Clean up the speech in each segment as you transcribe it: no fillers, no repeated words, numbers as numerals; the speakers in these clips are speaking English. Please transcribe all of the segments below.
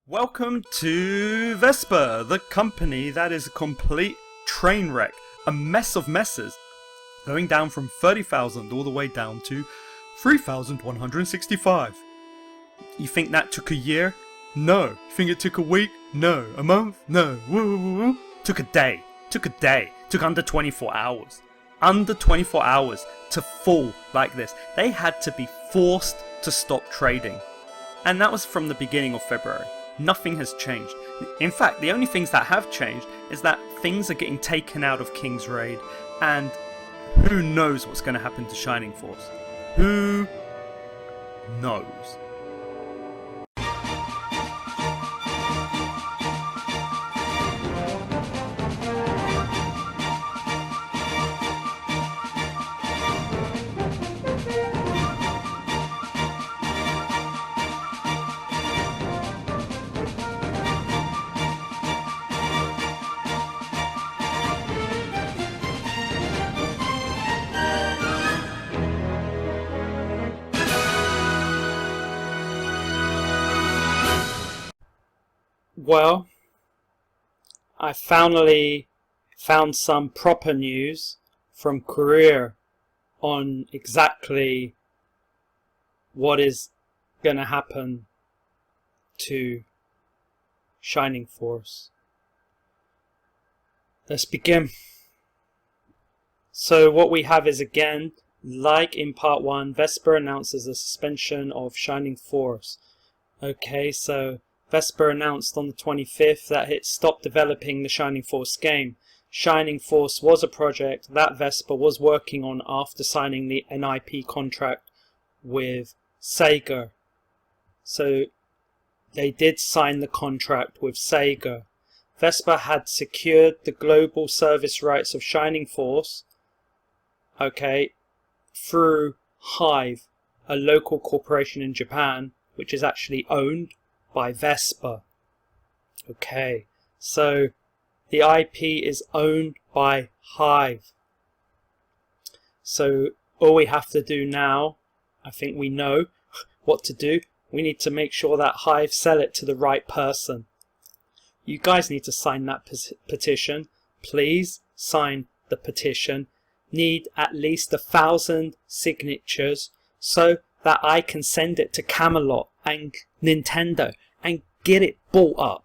Welcome to Vespa, the company that is a complete train wreck, a mess of messes, going down from 30,000 all the way down to 3,165. You think that took a year? No. You think it took a week? No. A month? No. Woo. Took a day. Took under 24 hours. Under 24 hours to fall like this. They had to be forced to stop trading. And that was from the beginning of February. Nothing has changed. In fact, the only things that have changed is that things are getting taken out of King's Raid, and who knows what's going to happen to Shining Force? Who knows? Well, I finally found some proper news from Korea on exactly what is going to happen to Shining Force. Let's begin. So what we have is, again, like in part 1, Vespa announces the suspension of Shining Force. Okay, so Vespa announced on the 25th that it stopped developing the Shining Force game. Shining Force was a project that Vespa was working on after signing an IP contract with Sega. So they did sign the contract with Sega. Vespa had secured the global service rights of Shining Force, okay, through Hive, a local corporation in Japan, which is actually owned by Vespa. Okay, so the IP is owned by Hive. So all we have to do now, I think we know what to do. We need to make sure that Hive sell it to the right person. You guys need to sign that petition. Please sign the petition. Need at least 1,000 signatures so that I can send it to Camelot and Nintendo and get it bought up.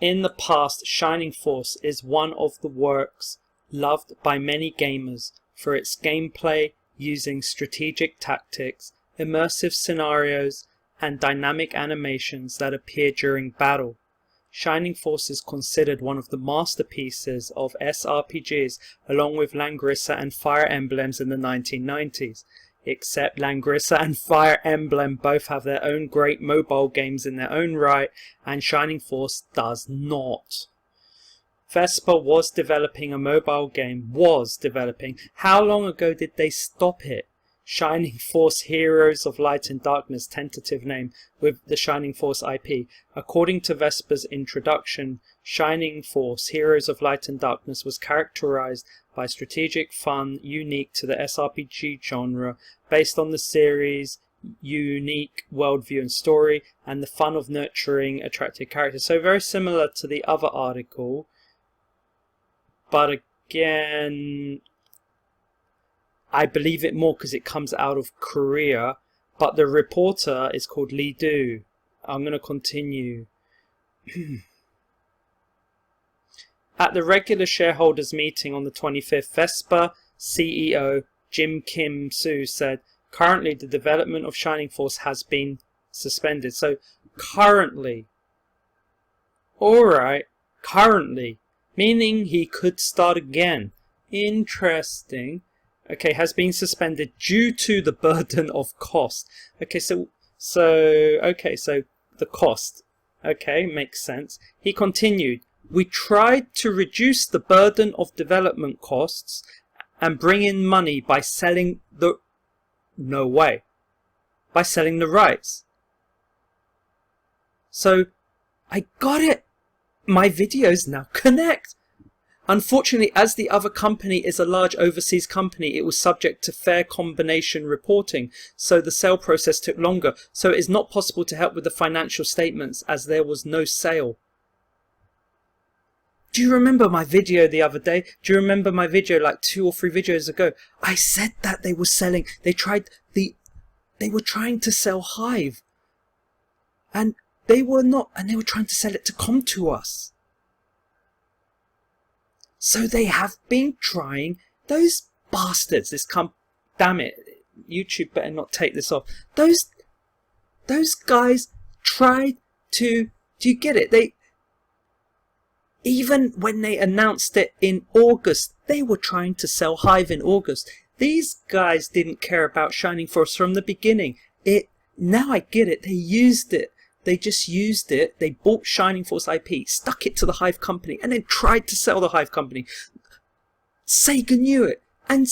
In the past, Shining Force is one of the works loved by many gamers for its gameplay using strategic tactics, immersive scenarios, and dynamic animations that appear during battle. Shining Force is considered one of the masterpieces of SRPGs, along with Langrissa and Fire Emblems in the 1990s. Except Langrissa and Fire Emblem both have their own great mobile games in their own right, and Shining Force does not. Vespa was developing a mobile game. How long ago did they stop it? Shining Force Heroes of Light and Darkness, tentative name, with the Shining Force IP. According to Vespa's introduction, Shining Force Heroes of Light and Darkness was characterized by strategic fun unique to the SRPG genre, based on the series' unique worldview and story, and the fun of nurturing attractive characters. So very similar to the other article, but again, I believe it more because it comes out of Korea, but the reporter is called Lee Do. I'm going to continue. At the regular shareholders meeting on the 25th, Vespa CEO Jim Kim Soo said, currently the development of Shining Force has been suspended. So currently, alright, currently, meaning he could start again. Interesting. Okay, has been suspended due to the burden of cost. Okay, so the cost. Okay, makes sense. He continued, we tried to reduce the burden of development costs and bring in money by selling the... No way. By selling the rights. So, I got it. My videos now connect. Unfortunately, as the other company is a large overseas company, it was subject to fair combination reporting, so the sale process took longer. So it is not possible to help with the financial statements as there was no sale. Do you remember my video the other day? Do you remember my video like 2 or 3 videos ago? I said that they were selling, they were trying to sell Hive. And they were not, and they were trying to sell it to come to us. So they have been trying, those bastards, damn it, YouTube better not take this off. Those guys tried to, do you get it? Even when they announced it in August, they were trying to sell Hive in August. These guys didn't care about Shining Force from the beginning. Now I get it, they used it. They just used it, they bought Shining Force IP, stuck it to the Hive company, and then tried to sell the Hive company. Sega knew it. And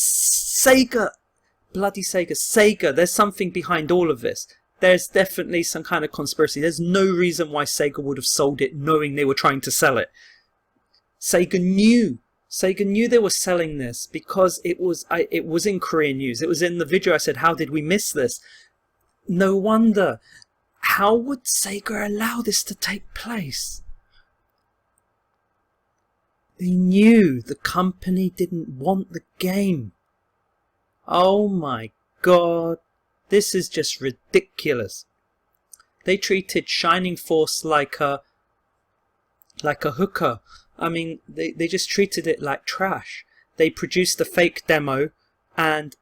bloody Sega, there's something behind all of this. There's definitely some kind of conspiracy. There's no reason why Sega would have sold it knowing they were trying to sell it. Sega knew they were selling this because it was in Korean news. It was in the video I said, how did we miss this? No wonder. How would Sega allow this to take place? They knew the company didn't want the game. Oh my god. This is just ridiculous. They treated Shining Force like a hooker. I mean, they just treated it like trash. They produced a fake demo and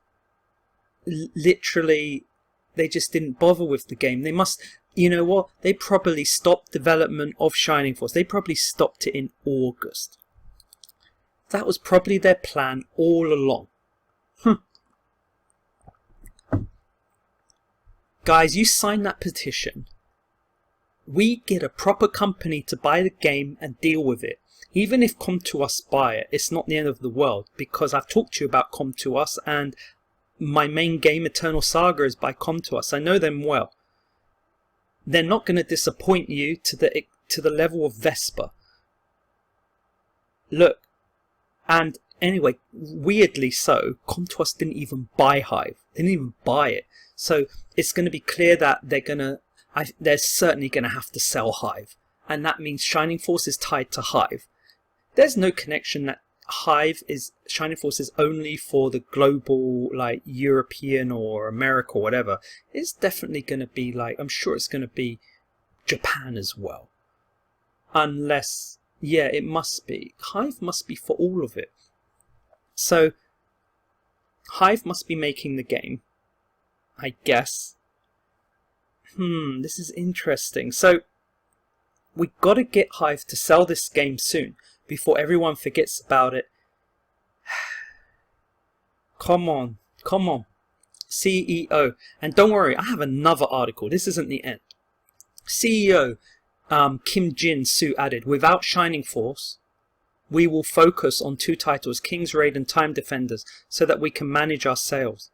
literally they just didn't bother with the game. They must, you know what? They probably stopped development of Shining Force. They probably stopped it in August. That was probably their plan all along. Guys, you sign that petition. We get a proper company to buy the game and deal with it. Even if Come2Us buy it, it's not the end of the world, because I've talked to you about Come2Us and my main game, Eternal Saga, is by Come2Us. I know them well. They're not going to disappoint you to the level of Vespa. Look, and anyway, weirdly so, Come2Us didn't even buy Hive. They didn't even buy it. So it's going to be clear that they're certainly going to have to sell Hive. And that means Shining Force is tied to Hive. There's no connection that Shining Force is only for the global, like European or America or whatever. It's definitely going to be like, I'm sure it's going to be Japan as well. Unless, yeah, it must be. Hive must be for all of it. So Hive must be making the game, I guess. This is interesting. So we got to get Hive to sell this game soon before everyone forgets about it. Come on, come on. CEO. And don't worry, I have another article. This isn't the end. CEO Kim Jin-soo added, without Shining Force, we will focus on 2 titles, King's Raid and Time Defenders, so that we can manage our sales.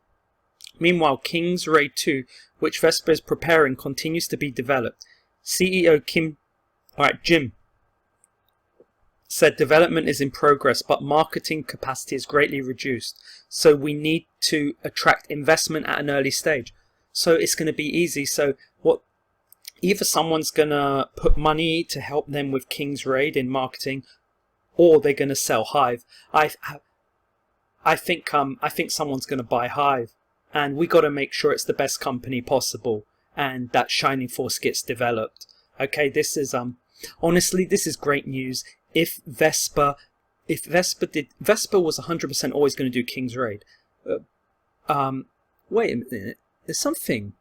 Meanwhile, King's Raid 2, which Vespa is preparing, continues to be developed. CEO Jim said development is in progress, but marketing capacity is greatly reduced. So we need to attract investment at an early stage. So it's going to be easy. So either someone's going to put money to help them with King's Raid in marketing, or they're going to sell Hive. I think someone's going to buy Hive, and we got to make sure it's the best company possible, and that Shining Force gets developed. Okay, this is honestly, this is great news. If Vespa was 100% always going to do King's Raid. Wait a minute, there's something.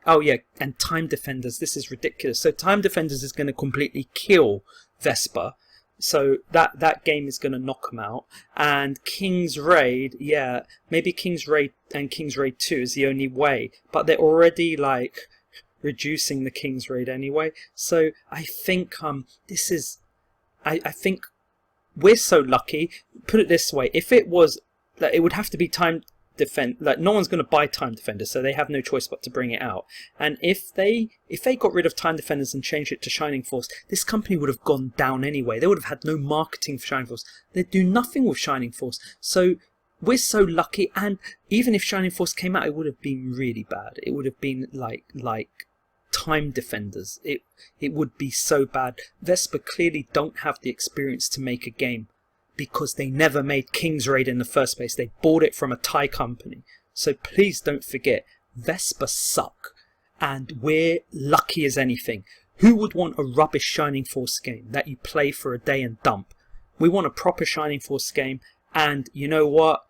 Oh yeah, and Time Defenders. This is ridiculous. So Time Defenders is going to completely kill Vespa. So that game is going to knock them out. And King's Raid, yeah, maybe King's Raid and King's Raid 2 is the only way. But they're already like reducing the King's Raid anyway. So I think this is, I think we're so lucky. Put it this way: if it was, it would have to be Time defend, like no one's going to buy time defenders, so they have no choice but to bring it out. And if they got rid of time defenders and changed it to Shining Force, this company would have gone down anyway. They would have had no marketing for Shining Force. They'd do nothing with Shining Force. So we're so lucky. And even if Shining Force came out, it would have been really bad. It would have been like time defenders. It would be so bad. Vespa clearly don't have the experience to make a game, because they never made King's Raid in the first place. They bought it from a Thai company. So please don't forget, Vespa suck. And we're lucky as anything. Who would want a rubbish Shining Force game that you play for a day and dump? We want a proper Shining Force game. And you know what?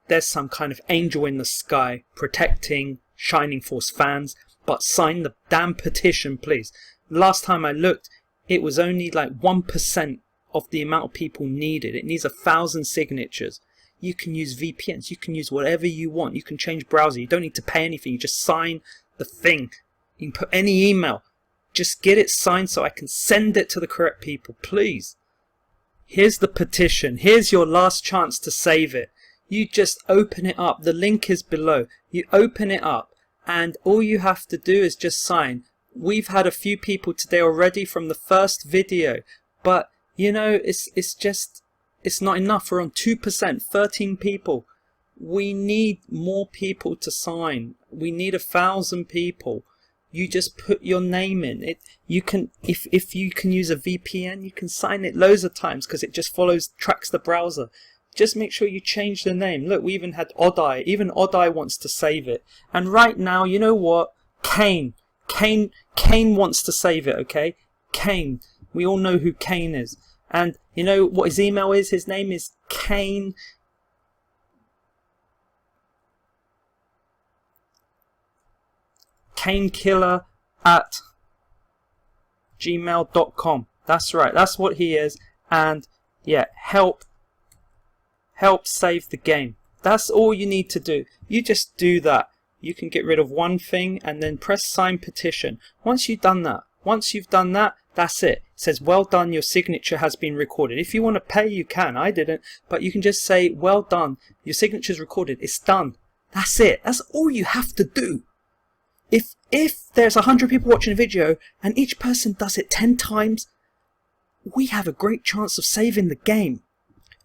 There's some kind of angel in the sky protecting Shining Force fans. But sign the damn petition, please. Last time I looked, it was only like 1% of the amount of people needed. It needs 1,000 signatures. You can use VPNs. You can use whatever you want. You can change browser. You don't need to pay anything. You just sign the thing. You can put any email. Just get it signed so I can send it to the correct people, please. Here's the petition. Here's your last chance to save it. You just open it up. The link is below. You open it up, and all you have to do is just sign. We've had a few people today already from the first video, but you know, it's not enough. We're on 2%, 13 people. We need more people to sign. We need 1,000 people. You just put your name in. You can, if you can use a VPN, you can sign it loads of times because it just tracks the browser. Just make sure you change the name. Look, we even had Oddeye. Even Oddeye wants to save it. And right now, you know what? Kane wants to save it, okay? Kane. We all know who Kane is. And you know what his email is? His name is Kane. KaneKiller@gmail.com. That's right. That's what he is. And yeah, help save the game. That's all you need to do. You just do that. You can get rid of one thing and then press sign petition. Once you've done that, that's it. It says, well done, your signature has been recorded. If you want to pay, you can. I didn't. But you can just say, well done, your signature's recorded. It's done. That's it. That's all you have to do. If there's 100 people watching a video and each person does it 10 times, we have a great chance of saving the game.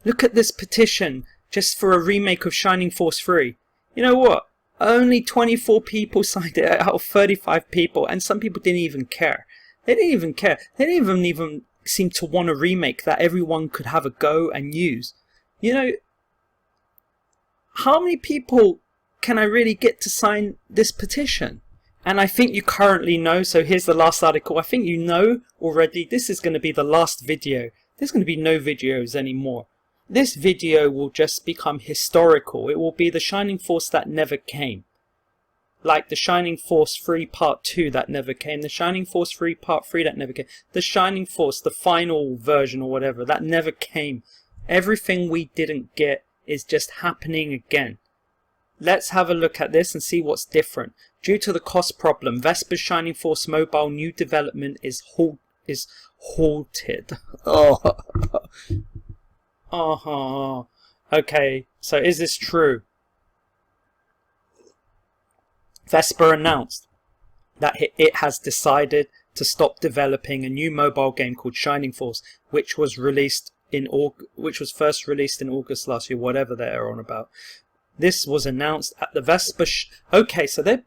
Look at this petition just for a remake of Shining Force 3. You know what? Only 24 people signed it out of 35 people, and some people didn't even care. They didn't even care. They didn't even seem to want a remake that everyone could have a go and use. You know, how many people can I really get to sign this petition? And I think you currently know, so here's the last article. I think you know already this is going to be the last video. There's going to be no videos anymore. This video will just become historical. It will be the Shining Force that never came. Like the Shining Force 3 Part 2 that never came. The Shining Force 3 Part 3 that never came. The Shining Force, the final version or whatever, that never came. Everything we didn't get is just happening again. Let's have a look at this and see what's different. Due to the cost problem, Vespa's Shining Force Mobile new development is halted. Oh. Okay, so is this true? Vespa announced that it has decided to stop developing a new mobile game called Shining Force, which was first released in August last year, whatever they're on about. This was announced at the Vespa... Okay, so they're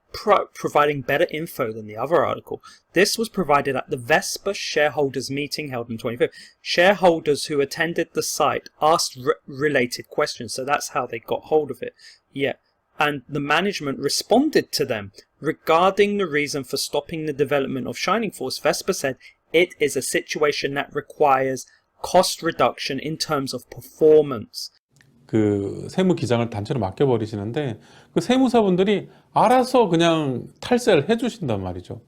providing better info than the other article. This was provided at the Vespa shareholders meeting held on 25th. Shareholders who attended the site asked related questions, so that's how they got hold of it. Yeah, and the management responded to them. Regarding the reason for stopping the development of Shining Force, Vespa said it is a situation that requires cost reduction in terms of performance. 그 세무 기장을 단체로 맡겨버리시는데 그 세무사분들이 알아서 그냥 탈세를 해주신단 말이죠.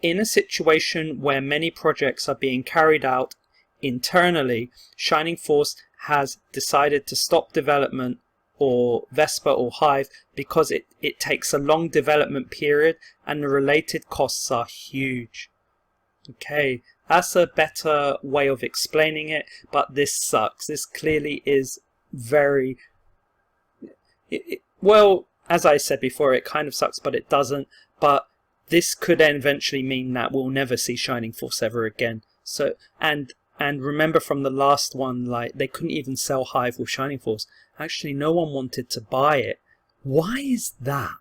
In a situation where many projects are being carried out internally, Shining Force has decided to stop development, or Vespa or Hive, because it takes a long development period and the related costs are huge. Okay, that's a better way of explaining it, but this sucks. This clearly is very... Well, as I said before, it kind of sucks, but it doesn't. But this could then eventually mean that we'll never see Shining Force ever again. So, and remember from the last one, like, they couldn't even sell Hive with Shining Force. Actually, no one wanted to buy it. Why is that?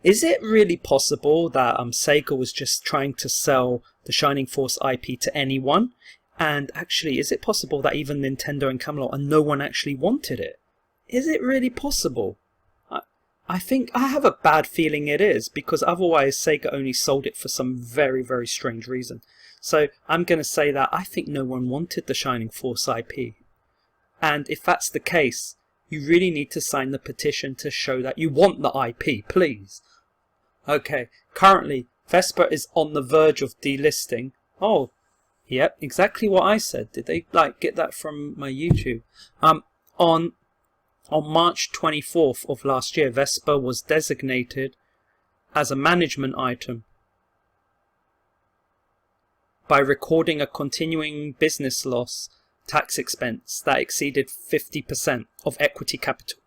Is it really possible that Sega was just trying to sell the Shining Force IP to anyone? And actually, is it possible that even Nintendo and Camelot and no one actually wanted it? Is it really possible? I think I have a bad feeling it is, because otherwise Sega only sold it for some very, very strange reason. So I'm going to say that I think no one wanted the Shining Force IP. And if that's the case, you really need to sign the petition to show that you want the IP, please. Okay, currently Vespa is on the verge of delisting. Oh, yep, exactly what I said. Did they get that from my YouTube? On March 24th of last year, Vespa was designated as a management item by recording a continuing business loss tax expense that exceeded 50% of equity capital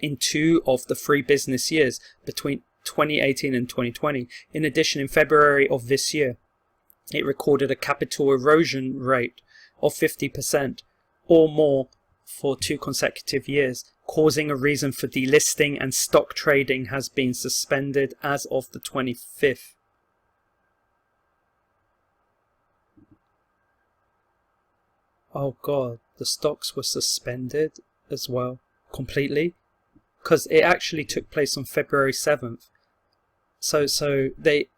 in 2 of the 3 business years between 2018 and 2020. In addition, in February of this year, it recorded a capital erosion rate of 50% or more for 2 consecutive years, causing a reason for delisting, and stock trading has been suspended as of the 25th. Oh god, the stocks were suspended as well, completely, because it actually took place on February 7th. So they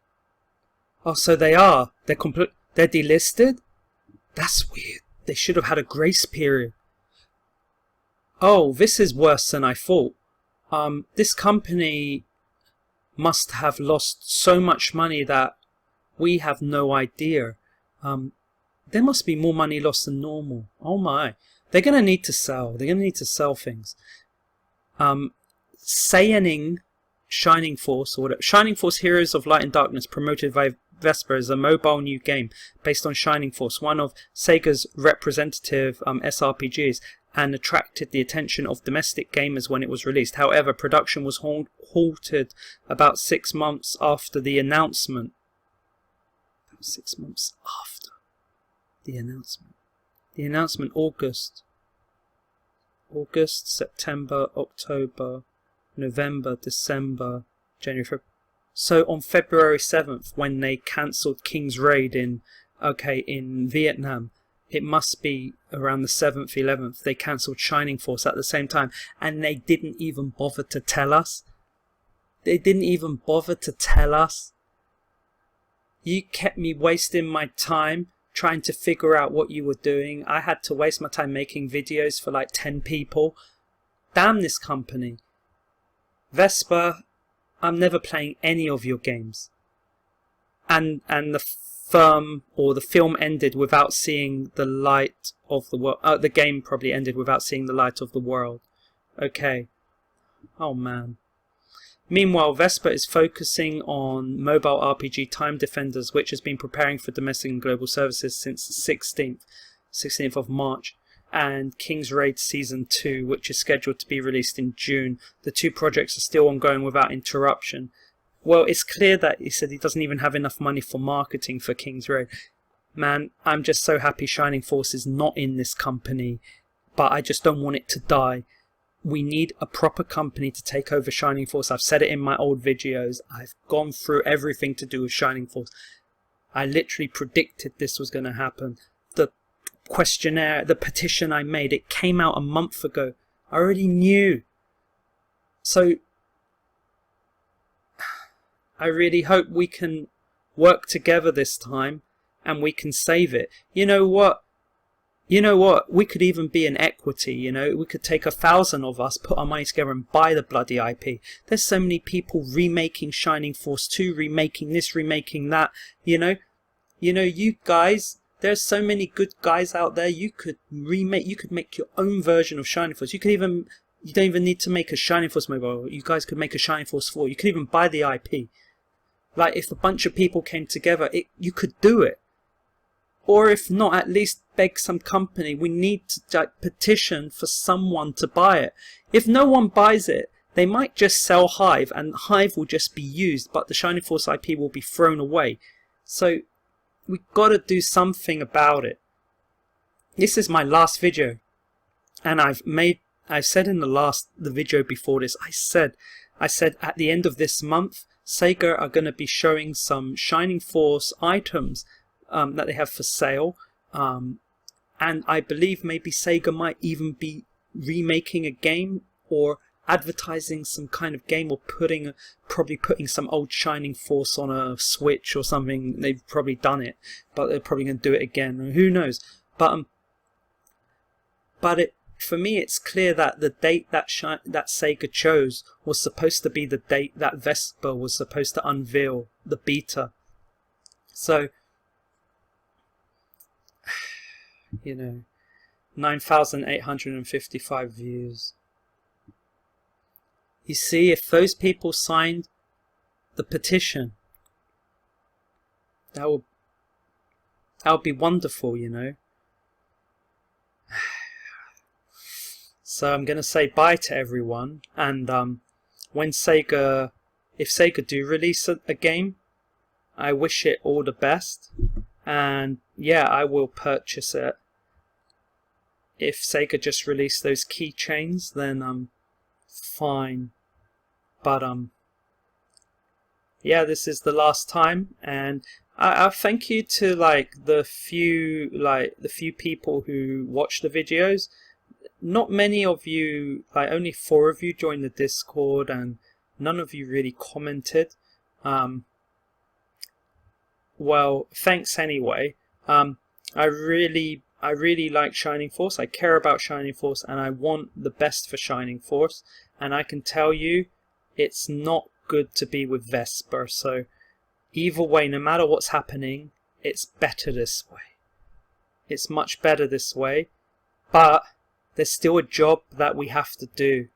are. They're delisted? That's weird. They should have had a grace period. Oh, this is worse than I thought. This company must have lost so much money that we have no idea. There must be more money lost than normal. Oh my. They're going to need to sell. They're going to need to sell things. Saying Shining Force, or whatever. Shining Force Heroes of Light and Darkness, promoted by Vespa, is a mobile new game based on Shining Force, one of Sega's representative SRPGs, and attracted the attention of domestic gamers when it was released. However, production was halted about 6 months after the announcement. About 6 months after the announcement. The announcement, August, September, October, November, December, January, February. So on February 7th, when they cancelled King's Raid in Vietnam, it must be around the 7th, 11th, they cancelled Shining Force at the same time, and they didn't even bother to tell us. They didn't even bother to tell us. You kept me wasting my time trying to figure out what you were doing. I had to waste my time making videos for like 10 people. Damn this company. Vespa, I'm never playing any of your games. And the firm or the film ended without seeing the light of the world. The game probably ended without seeing the light of the world. Okay. Oh man. Meanwhile, Vespa is focusing on mobile RPG Time Defenders, which has been preparing for domestic and global services since the 16th of March, and King's Raid Season 2, which is scheduled to be released in June. The 2 projects are still ongoing without interruption. Well, it's clear that he said he doesn't even have enough money for marketing for King's Raid. Man, I'm just so happy Shining Force is not in this company, but I just don't want it to die. We need a proper company to take over Shining Force. I've said it in my old videos. I've gone through everything to do with Shining Force. I literally predicted this was going to happen. The questionnaire, the petition I made, it came out a month ago. I already knew. So I really hope we can work together this time and we can save it. You know what? We could even be in equity, we could take 1,000 of us, put our money together and buy the bloody IP. There's so many people remaking Shining Force 2, remaking this, remaking that, you guys, there's so many good guys out there. You could make your own version of Shining Force. You don't even need to make a Shining Force mobile. You guys could make a Shining Force 4. You could even buy the IP. Like, if a bunch of people came together, you could do it. Or if not, at least beg some company. We need to petition for someone to buy it. If no one buys it, they might just sell Hive, and Hive will just be used, but the Shining Force IP will be thrown away. So we've got to do something about it. This is my last video, and I said in the video before this, I said at the end of this month, Sega are going to be showing some Shining Force items that they have for sale, and I believe maybe Sega might even be remaking a game or advertising some kind of game, or probably putting some old Shining Force on a Switch or something. They've probably done it, but they're probably going to do it again. Who knows? But for me, it's clear that the date that Sega chose was supposed to be the date that Vespa was supposed to unveil the beta. So, 9,855 views. You see, if those people signed the petition, that would be wonderful, So I'm going to say bye to everyone, and if Sega do release a game, I wish it all the best, and yeah, I will purchase it. If Sega just release those keychains, then fine. But yeah, this is the last time, and I thank you to the few people who watch the videos. Not many of you, only 4 of you joined the Discord, and none of you really commented. Well, thanks anyway. I really like Shining Force. I care about Shining Force, and I want the best for Shining Force. And I can tell you, it's not good to be with Vespa. So either way, no matter what's happening, it's better this way. It's much better this way. But there's still a job that we have to do.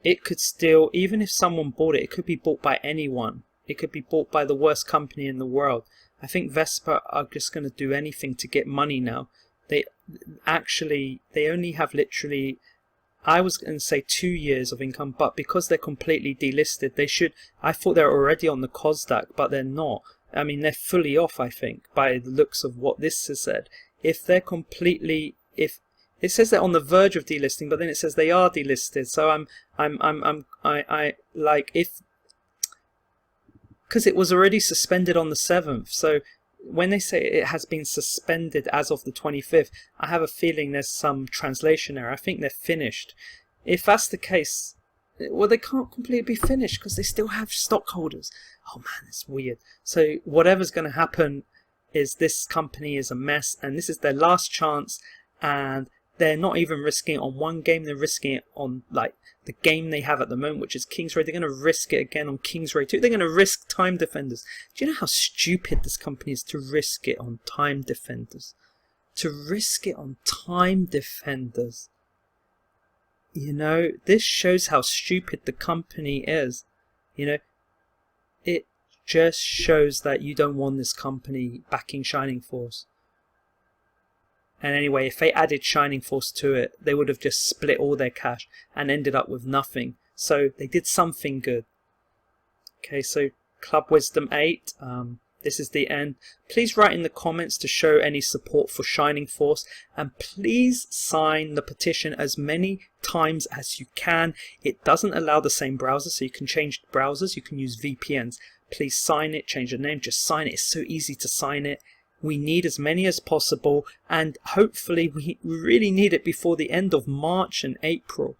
It could still, even if someone bought it, it could be bought by anyone. It could be bought by the worst company in the world. I think Vespa are just going to do anything to get money now. They only have literally, I was going to say 2 years of income, but because they're completely delisted, they should, I thought they're already on the COSDAQ, but they're not. I mean, they're fully off, I think, by the looks of what this has said. If they're completely, if it says they're on the verge of delisting, but then it says they are delisted. So because it was already suspended on the 7th. So when they say it has been suspended as of the 25th, I have a feeling there's some translation error. I think they're finished. If that's the case, well, they can't completely be finished because they still have stockholders. Oh man, it's weird. So whatever's going to happen is this company is a mess, and this is their last chance, and they're not even risking it on one game, they're risking it on the game they have at the moment, which is King's Raid. They're going to risk it again on King's Raid 2. They're going to risk Time Defenders. Do you know how stupid this company is to risk it on Time Defenders? To risk it on Time Defenders. This shows how stupid the company is. It just shows that you don't want this company backing Shining Force. And anyway, if they added Shining Force to it, they would have just split all their cash and ended up with nothing. So they did something good. Okay, so Club Wisdom 8, this is the end. Please write in the comments to show any support for Shining Force, and please sign the petition as many times as you can. It doesn't allow the same browser, so you can change browsers, you can use VPNs. Please sign it, change the name, just sign it. It's so easy to sign it. We need as many as possible, and hopefully we really need it before the end of March and April.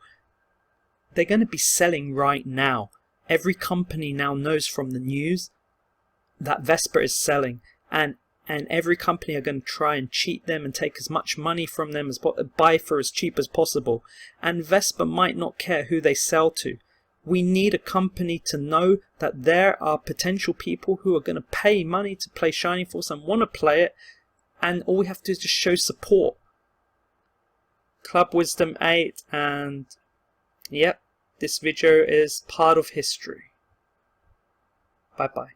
They're going to be selling right now. Every company now knows from the news that Vespa is selling, and every company are going to try and cheat them and take as much money from them as buy for as cheap as possible. And Vespa might not care who they sell to. We need a company to know that there are potential people who are going to pay money to play Shining Force and want to play it, and all we have to do is just show support. Club Wisdom 8, and yep, this video is part of history. Bye bye.